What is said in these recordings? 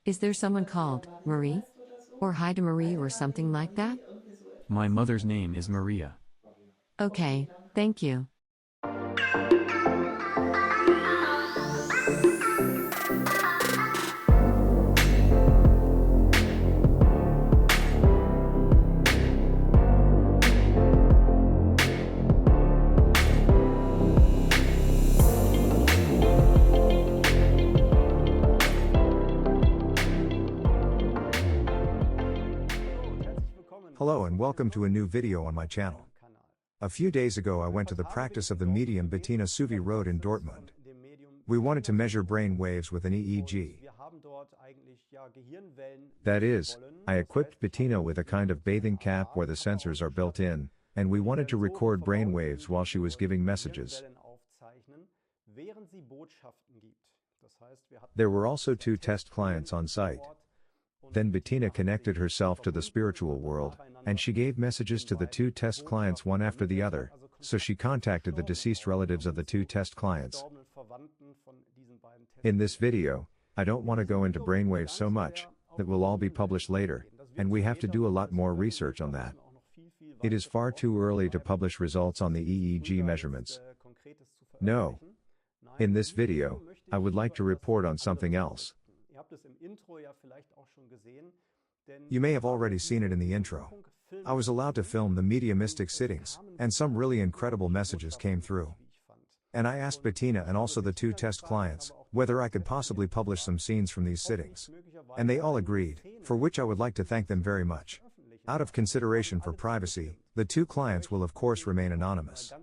Is there someone called Marie? Or Heide Marie or something like that? My mother's name is Maria. Okay, thank you. Hello and welcome to a new video on my channel. A few days ago I went to the practice of the medium Bettina Suvi Rode in Dortmund. We wanted to measure brain waves with an EEG. That is, I equipped Bettina with a kind of bathing cap where the sensors are built in, and we wanted to record brain waves while she was giving messages. There were also 2 test clients on site. Then Bettina connected herself to the spiritual world, and she gave messages to the 2 test clients one after the other, so she contacted the deceased relatives of the 2 test clients. In this video, I don't want to go into brainwaves so much, that will all be published later, and we have to do a lot more research on that. It is far too early to publish results on the EEG measurements. No. In this video, I would like to report on something else. You may have already seen it in the intro. I was allowed to film the mediumistic sittings, and some really incredible messages came through. And I asked Bettina and also the 2 test clients, whether I could possibly publish some scenes from these sittings. And they all agreed, for which I would like to thank them very much. Out of consideration for privacy, the 2 clients will of course remain anonymous.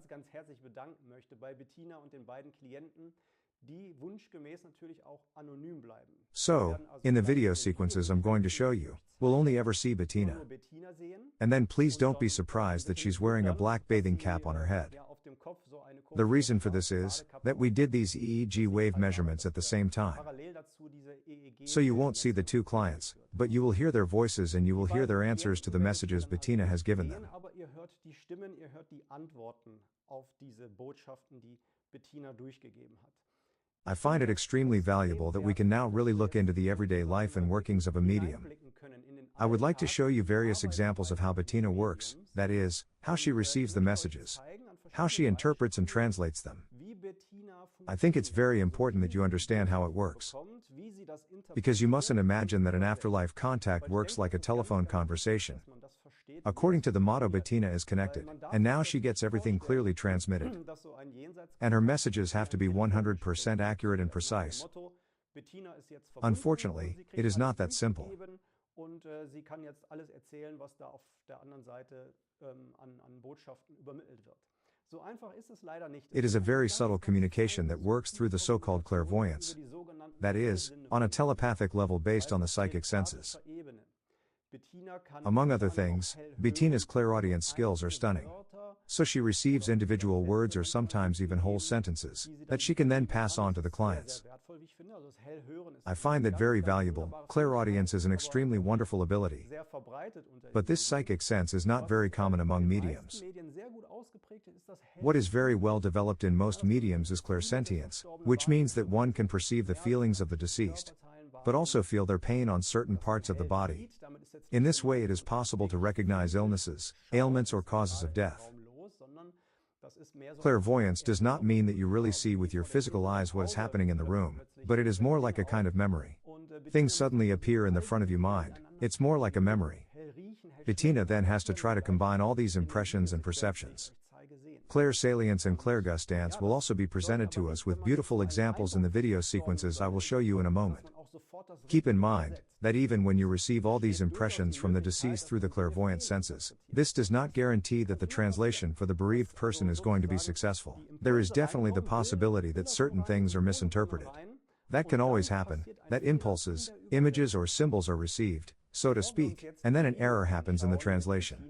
So, in the video sequences I'm going to show you, we'll only ever see Bettina. And then please don't be surprised that she's wearing a black bathing cap on her head. The reason for this is, that we did these EEG wave measurements at the same time. So you won't see the 2 clients, but you will hear their voices and you will hear their answers to the messages Bettina has given them. I find it extremely valuable that we can now really look into the everyday life and workings of a medium. I would like to show you various examples of how Bettina works, that is, how she receives the messages, how she interprets and translates them. I think it's very important that you understand how it works. Because you mustn't imagine that an afterlife contact works like a telephone conversation. According to the motto, Bettina is connected, and now she gets everything clearly transmitted. And her messages have to be 100% accurate and precise. Unfortunately, it is not that simple. It is a very subtle communication that works through the so-called clairvoyance. That is, on a telepathic level based on the psychic senses. Among other things, Bettina's clairaudience skills are stunning. So she receives individual words or sometimes even whole sentences, that she can then pass on to the clients. I find that very valuable. Clairaudience is an extremely wonderful ability. But this psychic sense is not very common among mediums. What is very well developed in most mediums is clairsentience, which means that one can perceive the feelings of the deceased, but also feel their pain on certain parts of the body. In this way it is possible to recognize illnesses, ailments or causes of death. Clairvoyance does not mean that you really see with your physical eyes what is happening in the room, but it is more like a kind of memory. Things suddenly appear in the front of your mind, it's more like a memory. Bettina then has to try to combine all these impressions and perceptions. Clairsalience and clairgustance will also be presented to us with beautiful examples in the video sequences I will show you in a moment. Keep in mind, that even when you receive all these impressions from the deceased through the clairvoyant senses, this does not guarantee that the translation for the bereaved person is going to be successful. There is definitely the possibility that certain things are misinterpreted. That can always happen, that impulses, images or symbols are received, so to speak, and then an error happens in the translation.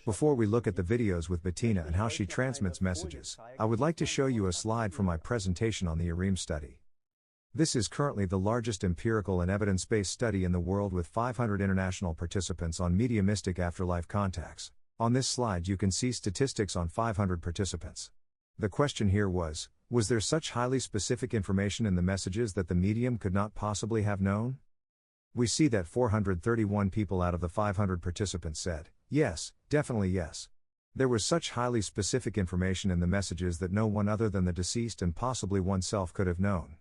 Before we look at the videos with Bettina and how she transmits messages, I would like to show you a slide from my presentation on the AREM study. This is currently the largest empirical and evidence-based study in the world with 500 international participants on mediumistic afterlife contacts. On this slide you can see statistics on 500 participants. The question here was there such highly specific information in the messages that the medium could not possibly have known? We see that 431 people out of the 500 participants said, yes, definitely yes. There was such highly specific information in the messages that no one other than the deceased and possibly oneself could have known.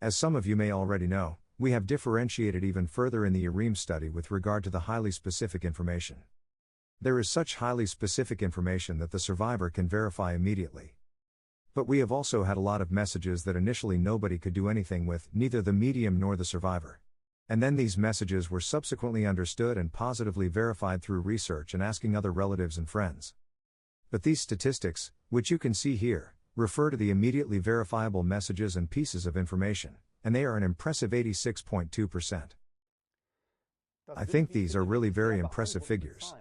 As some of you may already know, we have differentiated even further in the UREM study with regard to the highly specific information. There is such highly specific information that the survivor can verify immediately. But we have also had a lot of messages that initially nobody could do anything with, neither the medium nor the survivor. And then these messages were subsequently understood and positively verified through research and asking other relatives and friends. But these statistics, which you can see here, refer to the immediately verifiable messages and pieces of information, and they are an impressive 86.2%. I think these are really very impressive figures.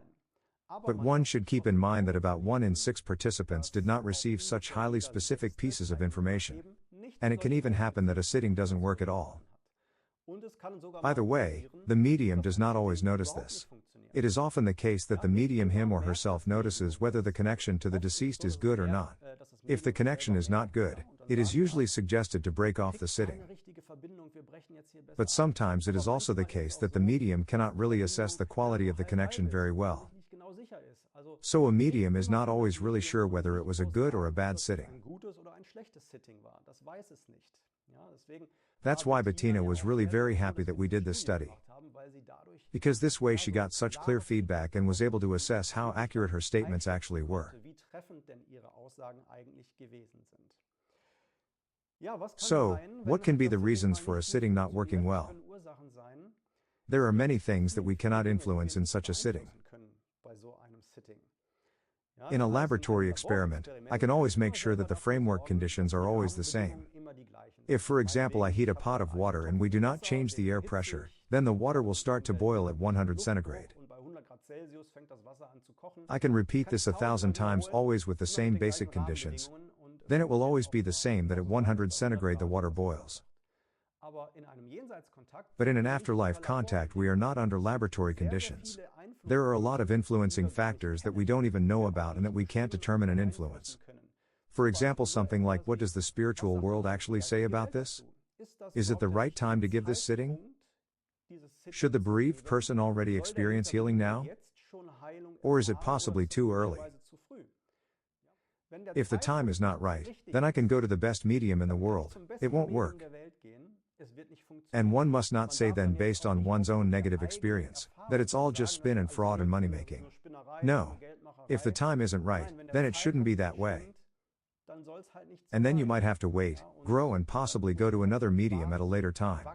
But one should keep in mind that about 1 in 6 participants did not receive such highly specific pieces of information. And it can even happen that a sitting doesn't work at all. By the way, the medium does not always notice this. It is often the case that the medium him or herself notices whether the connection to the deceased is good or not. If the connection is not good, it is usually suggested to break off the sitting. But sometimes it is also the case that the medium cannot really assess the quality of the connection very well. So a medium is not always really sure whether it was a good or a bad sitting. That's why Bettina was really very happy that we did this study. Because this way she got such clear feedback and was able to assess how accurate her statements actually were. So, what can be the reasons for a sitting not working well? There are many things that we cannot influence in such a sitting. In a laboratory experiment, I can always make sure that the framework conditions are always the same. If, for example, I heat a pot of water and we do not change the air pressure, then the water will start to boil at 100 centigrade. I can repeat this 1,000 times always with the same basic conditions. Then it will always be the same that at 100 centigrade the water boils. But in an afterlife contact we are not under laboratory conditions. There are a lot of influencing factors that we don't even know about and that we can't determine and influence. For example, something like, what does the spiritual world actually say about this? Is it the right time to give this sitting? Should the bereaved person already experience healing now? Or is it possibly too early? If the time is not right, then I can go to the best medium in the world. It won't work. And one must not say then, based on one's own negative experience, that it's all just spin and fraud and money making. No. If the time isn't right, then it shouldn't be that way. And then you might have to wait, grow, and possibly go to another medium at a later time.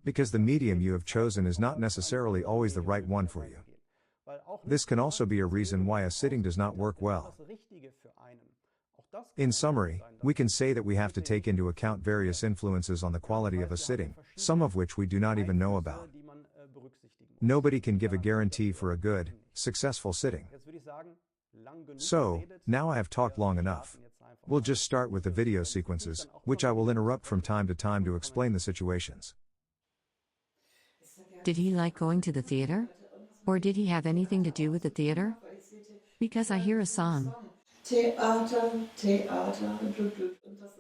Because the medium you have chosen is not necessarily always the right one for you. This can also be a reason why a sitting does not work well. In summary, we can say that we have to take into account various influences on the quality of a sitting, some of which we do not even know about. Nobody can give a guarantee for a good, successful sitting. So, now I have talked long enough. We'll just start with the video sequences, which I will interrupt from time to time to explain the situations. Did he like going to the theater? Or did he have anything to do with the theater? Because I hear a song. Theater, Theater,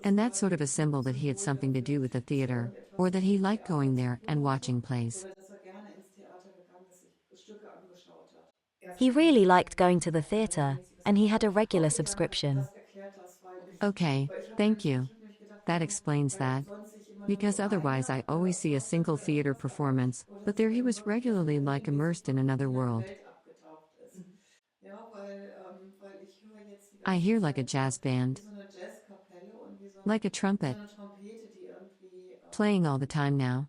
And that's sort of a symbol that he had something to do with the theater, or that he liked going there and watching plays. He really liked going to the theater, and he had a regular subscription. Okay, thank you. That explains that. Because otherwise I always see a single theater performance, but there he was regularly like immersed in another world. I hear like a jazz band, like a trumpet, playing all the time now.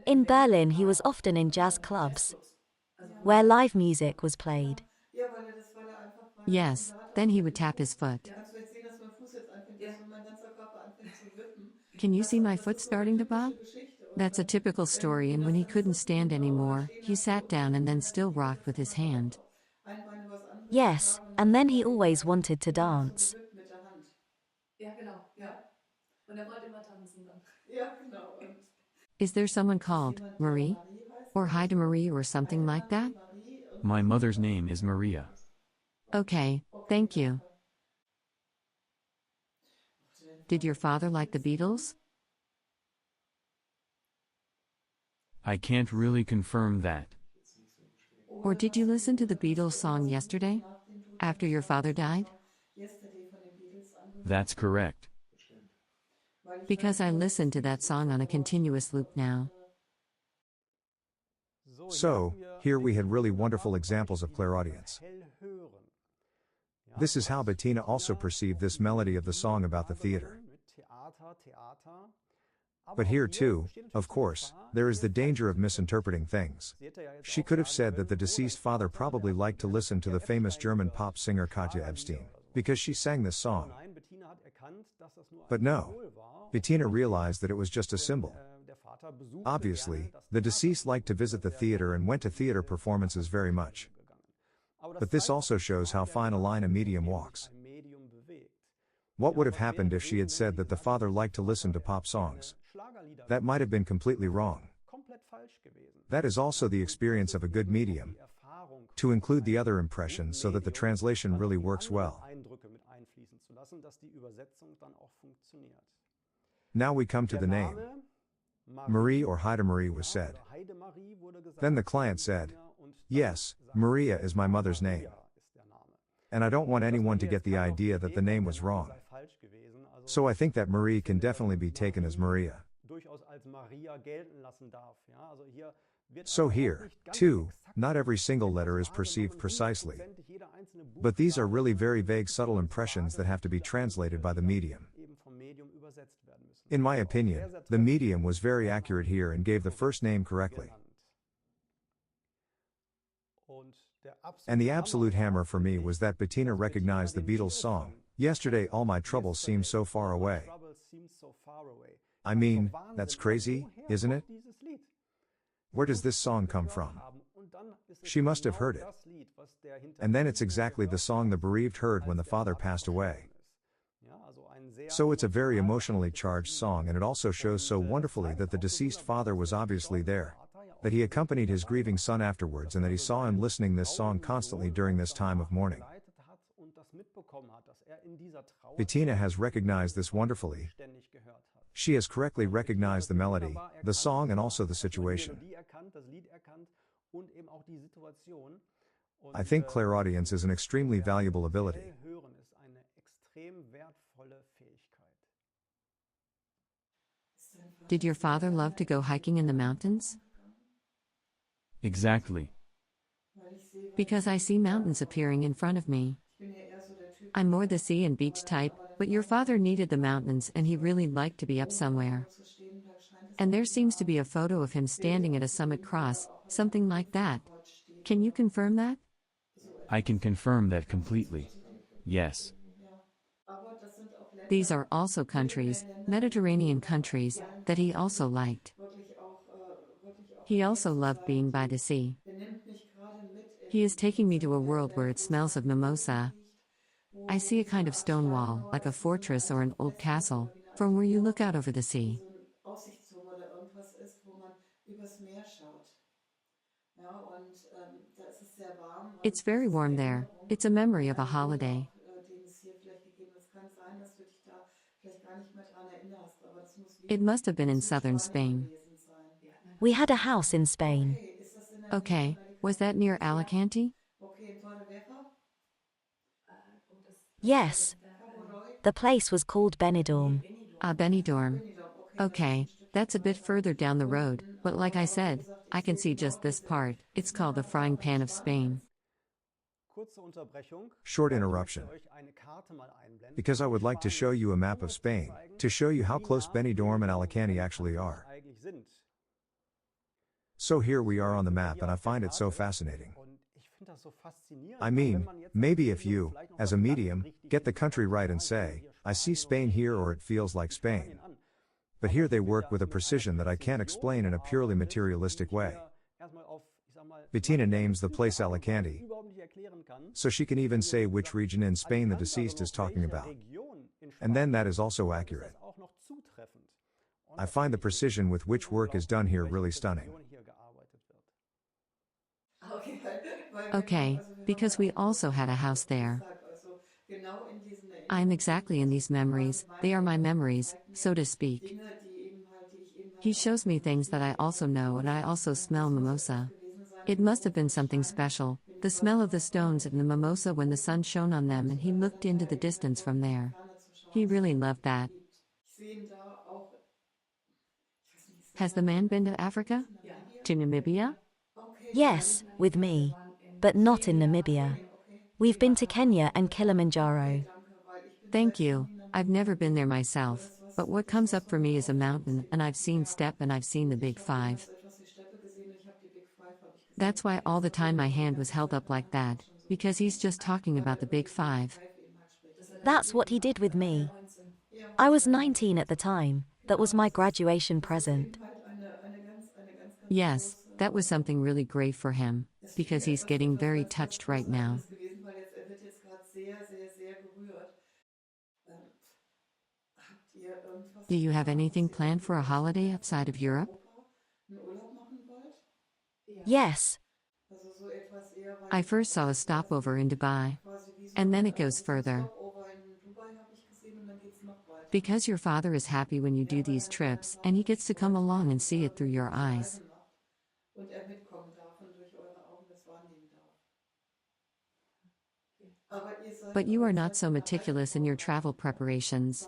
In Berlin, he was often in jazz clubs, where live music was played. Yes, then he would tap his foot. Can you see my foot starting to bob? That's a typical story, and when he couldn't stand anymore, he sat down and then still rocked with his hand. Yes, and then he always wanted to dance. Is there someone called Marie? Or Heide Marie or something like that? My mother's name is Maria. Okay, thank you. Did your father like the Beatles? I can't really confirm that. Or did you listen to the Beatles song yesterday? After your father died? That's correct. Because I listen to that song on a continuous loop now. So, here we had really wonderful examples of clairaudience. This is how Bettina also perceived this melody of the song about the theater. But here too, of course, there is the danger of misinterpreting things. She could have said that the deceased father probably liked to listen to the famous German pop singer Katja Ebstein, because she sang this song. But no. Bettina realized that it was just a symbol. Obviously, the deceased liked to visit the theater and went to theater performances very much. But this also shows how fine a line a medium walks. What would have happened if she had said that the father liked to listen to pop songs? That might have been completely wrong. That is also the experience of a good medium, to include the other impressions so that the translation really works well. Now we come to the name. Marie or Heidemarie was said. Then the client said, "Yes, Maria is my mother's name. And I don't want anyone to get the idea that the name was wrong. So I think that Marie can definitely be taken as Maria." So here, too, not every single letter is perceived precisely. But these are really very vague, subtle impressions that have to be translated by the medium. In my opinion, the medium was very accurate here and gave the first name correctly. And the absolute hammer for me was that Bettina recognized the Beatles song, "Yesterday All My Troubles Seem So Far Away." I mean, that's crazy, isn't it? Where does this song come from? She must have heard it. And then it's exactly the song the bereaved heard when the father passed away. So it's a very emotionally charged song, and it also shows so wonderfully that the deceased father was obviously there, that he accompanied his grieving son afterwards, and that he saw him listening this song constantly during this time of mourning. Bettina has recognized this wonderfully. She has correctly recognized the melody, the song, and also the situation. I think clairaudience is an extremely valuable ability. Did your father love to go hiking in the mountains? Exactly. Because I see mountains appearing in front of me. I'm more the sea and beach type, but your father needed the mountains and he really liked to be up somewhere. And there seems to be a photo of him standing at a summit cross, something like that. Can you confirm that? I can confirm that completely. Yes. These are also countries, Mediterranean countries, that he also liked. He also loved being by the sea. He is taking me to a world where it smells of mimosa. I see a kind of stone wall, like a fortress or an old castle, from where you look out over the sea. It's very warm there. It's a memory of a holiday. It must have been in southern Spain. We had a house in Spain. Okay, was that near Alicante? Yes. The place was called Benidorm. Ah, Benidorm. Okay, that's a bit further down the road, but like I said, I can see just this part. It's called the frying pan of Spain. Short interruption. Because I would like to show you a map of Spain, to show you how close Benidorm and Alicante actually are. So here we are on the map, and I find it so fascinating. I mean, maybe if you, as a medium, get the country right and say, "I see Spain here," or "it feels like Spain." But here they work with a precision that I can't explain in a purely materialistic way. Bettina names the place Alicante, so she can even say which region in Spain the deceased is talking about. And then that is also accurate. I find the precision with which work is done here really stunning. Okay, because we also had a house there. I'm exactly in these memories, they are my memories, so to speak. He shows me things that I also know, and I also smell mimosa. It must have been something special, the smell of the stones in the mimosa when the sun shone on them and he looked into the distance from there. He really loved that. Has the man been to Africa? To Namibia? Yes, with me. But not in Namibia. We've been to Kenya and Kilimanjaro. Thank you. I've never been there myself, but what comes up for me is a mountain, and I've seen steppe and I've seen the Big Five. That's why all the time my hand was held up like that, because he's just talking about the Big Five. That's what he did with me. I was 19 at the time. That was my graduation present. Yes, that was something really great for him, because he's getting very touched right now. Do you have anything planned for a holiday outside of Europe? Yes. I first saw a stopover in Dubai. And then it goes further. Because your father is happy when you do these trips, and he gets to come along and see it through your eyes. But you are not so meticulous in your travel preparations.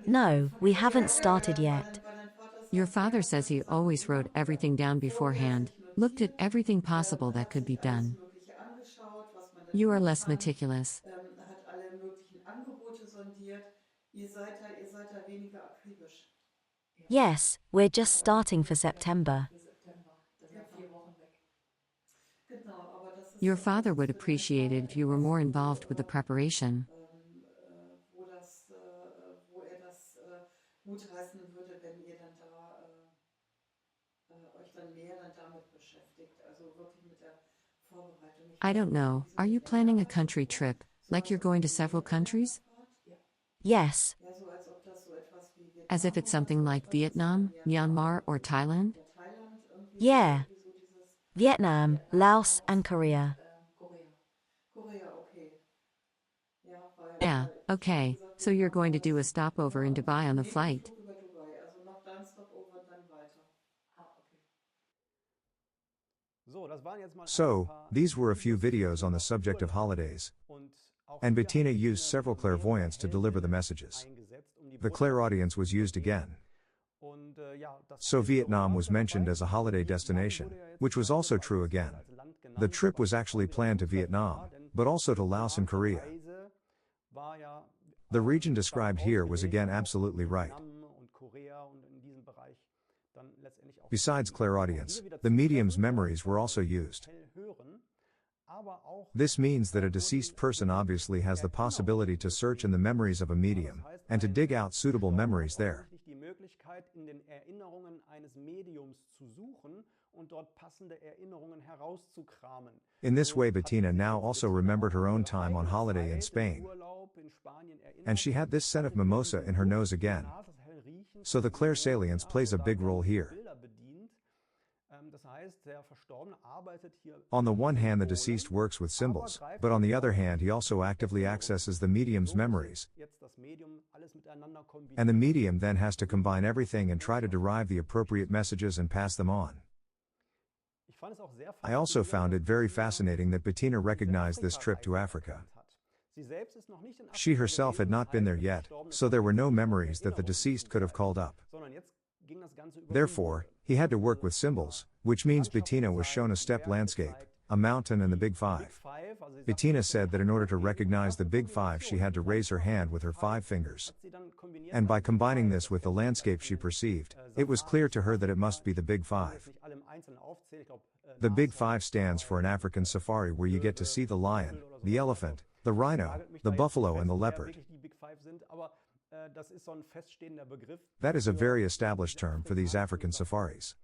No, we haven't started yet. Your father says he always wrote everything down beforehand, looked at everything possible that could be done. You are less meticulous. Yes, we're just starting for September. Your father would appreciate it if you were more involved with the preparation. I don't know, are you planning a country trip, like you're going to several countries? Yes. As if it's something like Vietnam, Myanmar, or Thailand? Yeah. Vietnam, Laos, and Korea. Yeah, okay, so you're going to do a stopover in Dubai on the flight. So, these were a few videos on the subject of holidays. And Bettina used several clairvoyants to deliver the messages. The clairaudience was used again. So Vietnam was mentioned as a holiday destination, which was also true again. The trip was actually planned to Vietnam, but also to Laos and Korea. The region described here was again absolutely right. Besides clairaudience, the medium's memories were also used. This means that a deceased person obviously has the possibility to search in the memories of a medium, and to dig out suitable memories there. In this way, Bettina now also remembered her own time on holiday in Spain. And she had this scent of mimosa in her nose again. So the clairsalience plays a big role here. On the one hand, the deceased works with symbols, but on the other hand, he also actively accesses the medium's memories. And the medium then has to combine everything and try to derive the appropriate messages and pass them on. I also found it very fascinating that Bettina recognized this trip to Africa. She herself had not been there yet, so there were no memories that the deceased could have called up. Therefore, he had to work with symbols, which means Bettina was shown a steppe landscape, a mountain, and the Big Five. Bettina said that in order to recognize the Big Five, she had to raise her hand with her 5 fingers. And by combining this with the landscape she perceived, it was clear to her that it must be the Big Five. The Big Five stands for an African safari where you get to see the lion, the elephant, the rhino, the buffalo, and the leopard. That is a very established term for these African safaris.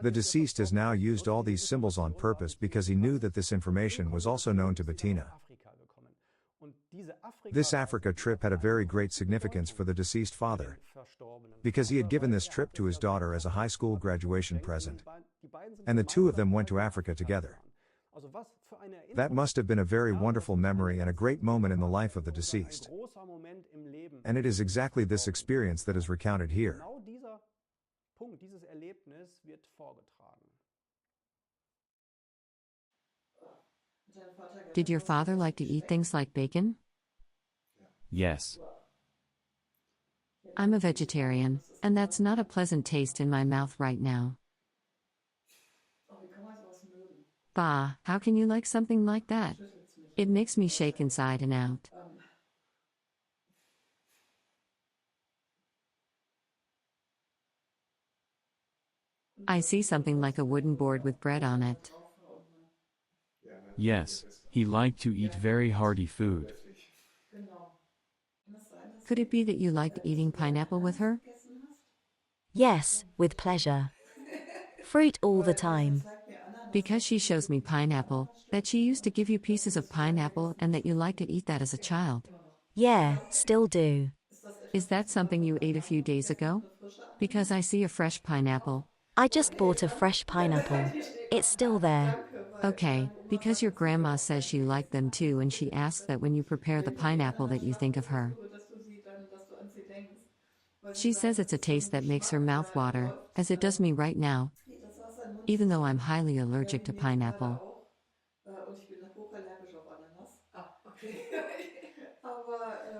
The deceased has now used all these symbols on purpose because he knew that this information was also known to Bettina. This Africa trip had a very great significance for the deceased father, because he had given this trip to his daughter as a high school graduation present. And the two of them went to Africa together. That must have been a very wonderful memory and a great moment in the life of the deceased. And it is exactly this experience that is recounted here. Did your father like to eat things like bacon? Yes. I'm a vegetarian, and that's not a pleasant taste in my mouth right now. Bah, how can you like something like that? It makes me shake inside and out. I see something like a wooden board with bread on it. Yes, he liked to eat very hearty food. Could it be that you liked eating pineapple with her? Yes, with pleasure. Fruit all the time. Because she shows me pineapple, that she used to give you pieces of pineapple and that you liked to eat that as a child. Yeah, still do. Is that something you ate a few days ago? Because I see a fresh pineapple. I just bought a fresh pineapple. It's still there. Okay, because your grandma says she liked them too and she asks that when you prepare the pineapple that you think of her. She says it's a taste that makes her mouth water, as it does me right now, even though I'm highly allergic to pineapple.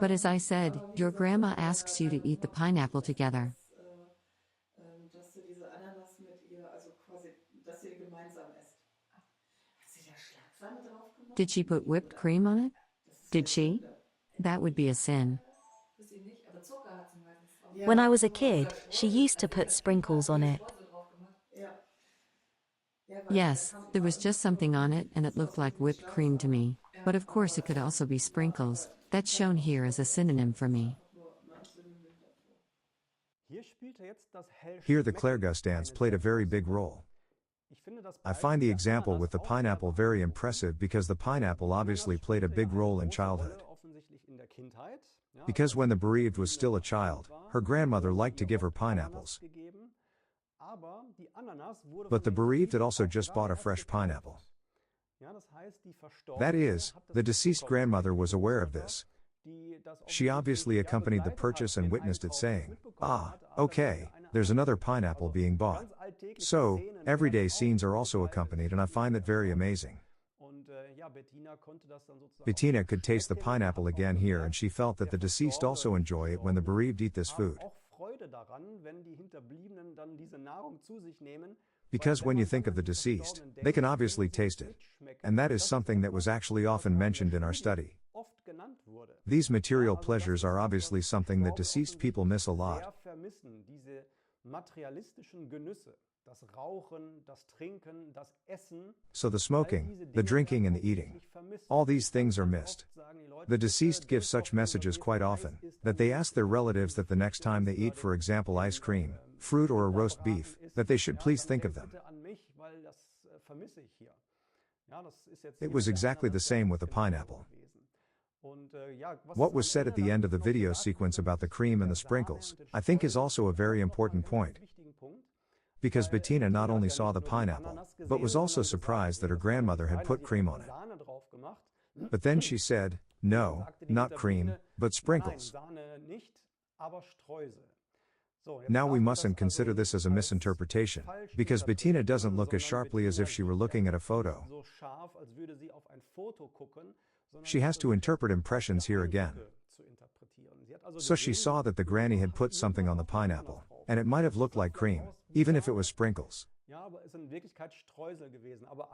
But as I said, your grandma asks you to eat the pineapple together. Did she put whipped cream on it? Did she? That would be a sin. When I was a kid, she used to put sprinkles on it. Yes, there was just something on it and it looked like whipped cream to me, but of course it could also be sprinkles. That's shown here as a synonym for me. Here the Clairgust dance played a very big role. I find the example with the pineapple very impressive because the pineapple obviously played a big role in childhood. Because when the bereaved was still a child, her grandmother liked to give her pineapples. But the bereaved had also just bought a fresh pineapple. That is, the deceased grandmother was aware of this. She obviously accompanied the purchase and witnessed it saying, "Ah, okay, there's another pineapple being bought." So, everyday scenes are also accompanied and I find that very amazing. Bettina could taste the pineapple again here and she felt that the deceased also enjoy it when the bereaved eat this food. Because when you think of the deceased, they can obviously taste it. And that is something that was actually often mentioned in our study. These material pleasures are obviously something that deceased people miss a lot. So the smoking, the drinking and the eating, all these things are missed. The deceased give such messages quite often, that they ask their relatives that the next time they eat, for example, ice cream, fruit or a roast beef, that they should please think of them. It was exactly the same with the pineapple. What was said at the end of the video sequence about the cream and the sprinkles, I think is also a very important point. Because Bettina not only saw the pineapple, but was also surprised that her grandmother had put cream on it. But then she said, "No, not cream, but sprinkles." Now we mustn't consider this as a misinterpretation, because Bettina doesn't look as sharply as if she were looking at a photo. She has to interpret impressions here again. So she saw that the granny had put something on the pineapple, and it might have looked like cream, even if it was sprinkles.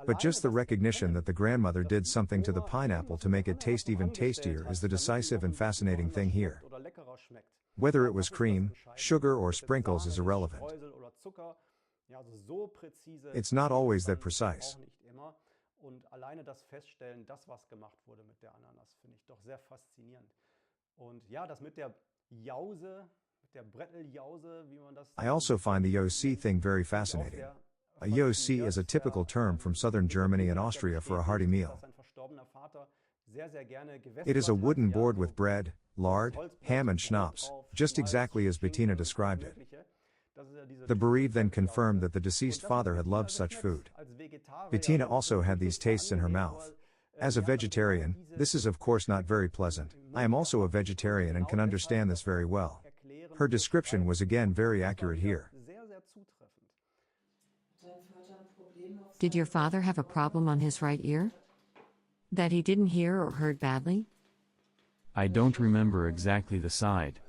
But just the recognition that the grandmother did something to the pineapple to make it taste even tastier is the decisive and fascinating thing here. Whether it was cream, sugar or sprinkles is irrelevant. It's not always that precise. I also find the OC thing very fascinating. A Yosi is a typical term from southern Germany and Austria for a hearty meal. It is a wooden board with bread, lard, ham and schnapps, just exactly as Bettina described it. The bereaved then confirmed that the deceased father had loved such food. Bettina also had these tastes in her mouth. As a vegetarian, this is of course not very pleasant. I am also a vegetarian and can understand this very well. Her description was again very accurate here. Did your father have a problem on his right ear? That he didn't hear or heard badly? I don't remember exactly the side.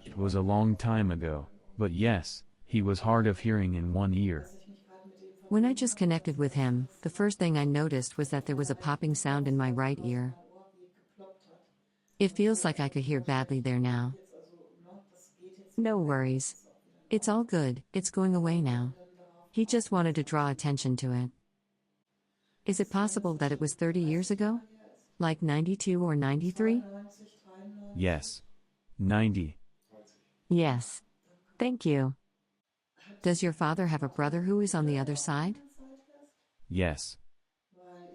It was a long time ago, but yes, he was hard of hearing in one ear. When I just connected with him, the first thing I noticed was that there was a popping sound in my right ear. It feels like I could hear badly there now. No worries. It's all good, it's going away now. He just wanted to draw attention to it. Is it possible that it was 30 years ago? Like 92 or 93? Yes. 90. Yes. Thank you. Does your father have a brother who is on the other side? Yes.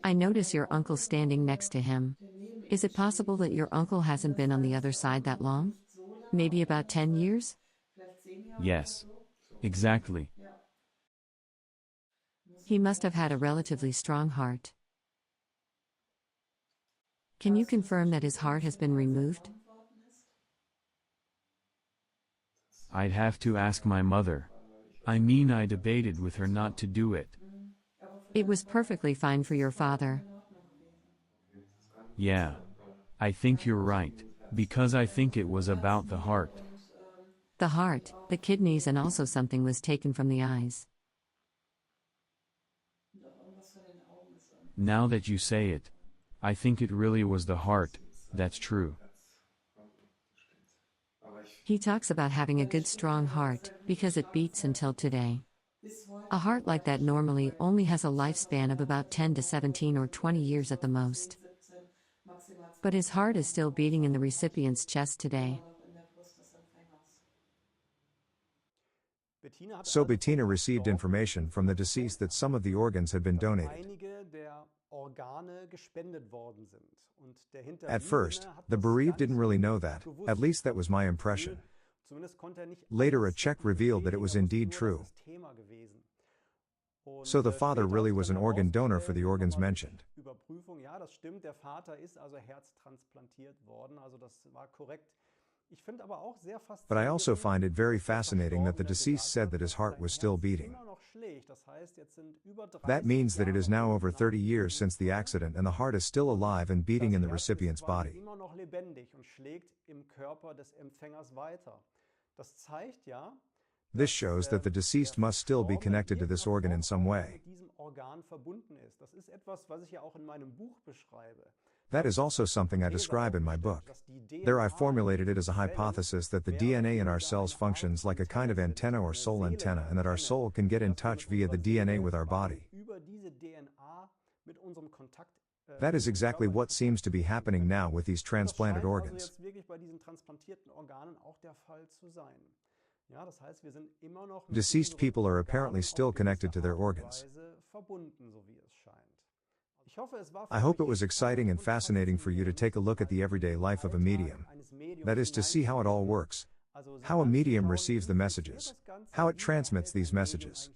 I notice your uncle standing next to him. Is it possible that your uncle hasn't been on the other side that long? Maybe about 10 years? Yes. Exactly. He must have had a relatively strong heart. Can you confirm that his heart has been removed? I'd have to ask my mother. I mean, I debated with her not to do it. It was perfectly fine for your father. Yeah. I think you're right, because I think it was about the heart. The heart, the kidneys, and also something was taken from the eyes. Now that you say it, I think it really was the heart, that's true. He talks about having a good strong heart, because it beats until today. A heart like that normally only has a lifespan of about 10 to 17 or 20 years at the most. But his heart is still beating in the recipient's chest today. So Bettina received information from the deceased that some of the organs had been donated. At first, the bereaved didn't really know that, at least that was my impression. Later a check revealed that it was indeed true. So the father really was an organ donor for the organs mentioned. But I also find it very fascinating that the deceased said that his heart was still beating. That means that it is now over 30 years since the accident and the heart is still alive and beating in the recipient's body. This shows that the deceased must still be connected to this organ in some way. That is also something I describe in my book. There I formulated it as a hypothesis that the DNA in our cells functions like a kind of antenna or soul antenna, and that our soul can get in touch via the DNA with our body. That is exactly what seems to be happening now with these transplanted organs. Deceased people are apparently still connected to their organs. I hope it was exciting and fascinating for you to take a look at the everyday life of a medium. That is, to see how it all works. How a medium receives the messages. How it transmits these messages.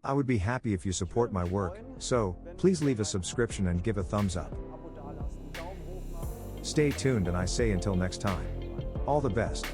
I would be happy if you support my work, so please leave a subscription and give a thumbs up. Stay tuned, and I say until next time, all the best.